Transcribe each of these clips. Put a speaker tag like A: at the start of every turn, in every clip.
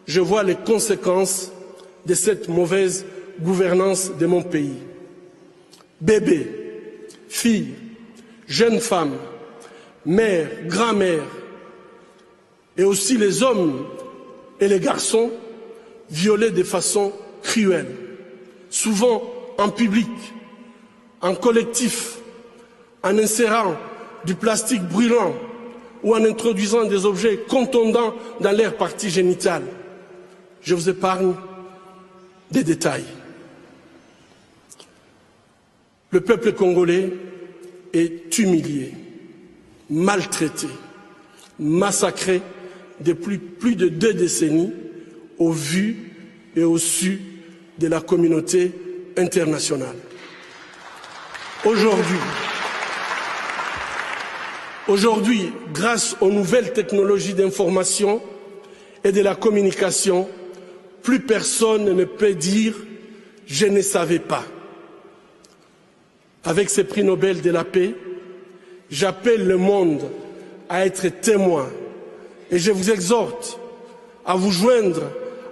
A: je vois les conséquences de cette mauvaise gouvernance de mon pays. Bébés, filles, jeunes femmes, mères, grand-mères, et aussi les hommes et les garçons violés de façon cruelle, souvent en public, en collectif, en insérant du plastique brûlant ou en introduisant des objets contondants dans leurs parties génitales. Je vous épargne des détails. Le peuple congolais est humilié, maltraité, massacré depuis plus de 2 décennies au vu et au su de la communauté internationale. Aujourd'hui, grâce aux nouvelles technologies d'information et de la communication, plus personne ne peut dire « je ne savais pas ». Avec ces prix Nobel de la paix, j'appelle le monde à être témoin et je vous exhorte à vous joindre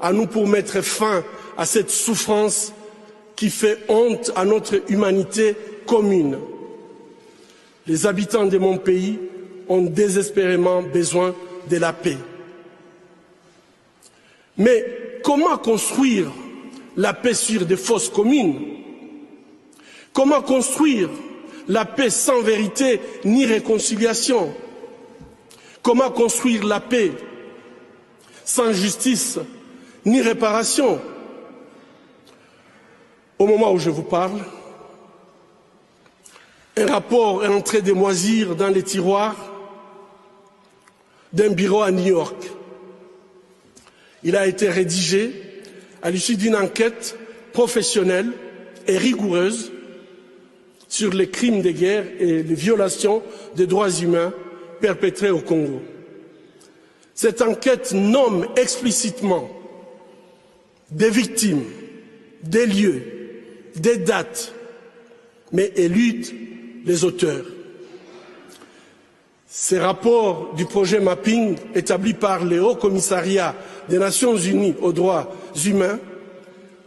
A: à nous pour mettre fin à cette souffrance qui fait honte à notre humanité commune. Les habitants de mon pays ont désespérément besoin de la paix. Mais comment construire la paix sur des fausses communes? Comment construire la paix sans vérité ni réconciliation? Comment construire la paix sans justice ni réparation? Au moment où je vous parle, un rapport est en train de moisir dans les tiroirs d'un bureau à New York. Il a été rédigé à l'issue d'une enquête professionnelle et rigoureuse sur les crimes de guerre et les violations des droits humains perpétrés au Congo. Cette enquête nomme explicitement des victimes, des lieux, des dates, mais élude les auteurs. Ces rapports du projet Mapping, établi par le Haut Commissariat des Nations Unies aux droits humains,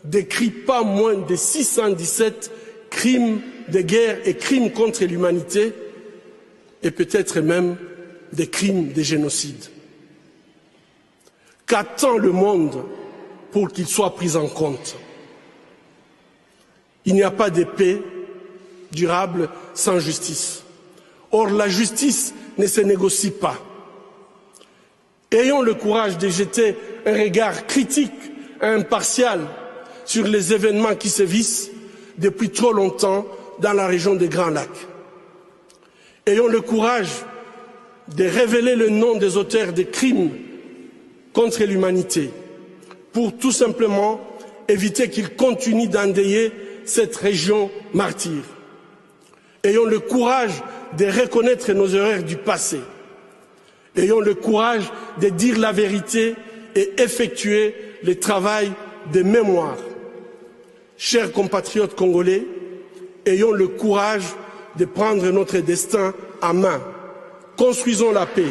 A: décrit pas moins de 617 crimes de guerre et crimes contre l'humanité, et peut-être même des crimes de génocide. Qu'attend le monde pour qu'il soit pris en compte? Il n'y a pas de paix durable sans justice. Or, la justice ne se négocie pas. Ayons le courage de jeter un regard critique et impartial sur les événements qui sévissent depuis trop longtemps dans la région des Grands Lacs. Ayons le courage de révéler le nom des auteurs des crimes contre l'humanité pour tout simplement éviter qu'ils continuent d'endeuiller cette région martyre. Ayons le courage de reconnaître nos erreurs du passé. Ayons le courage de dire la vérité et effectuer le travail de mémoire. Chers compatriotes congolais, ayons le courage de prendre notre destin en main. Construisons la paix.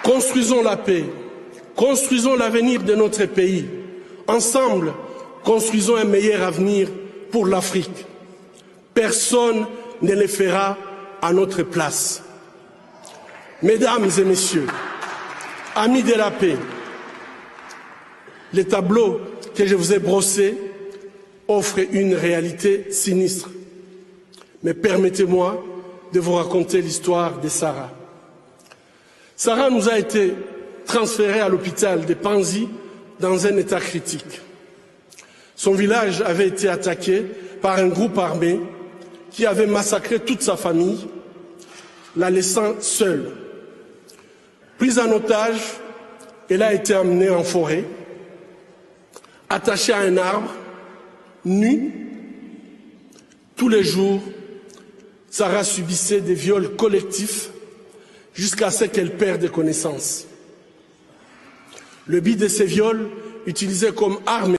A: Construisons la paix, construisons l'avenir de notre pays. Ensemble, construisons un meilleur avenir pour l'Afrique. Personne ne le fera à notre place. Mesdames et messieurs, amis de la paix, le tableau que je vous ai brossé offre une réalité sinistre. Mais permettez-moi de vous raconter l'histoire de Sarah. Sarah nous a été transférée à l'hôpital de Panzi dans un état critique. Son village avait été attaqué par un groupe armé qui avait massacré toute sa famille, la laissant seule. Prise en otage, elle a été emmenée en forêt, attachée à un arbre, nue. Tous les jours, Sarah subissait des viols collectifs jusqu'à ce qu'elle perde connaissance. Le but de ces viols, utilisés comme arme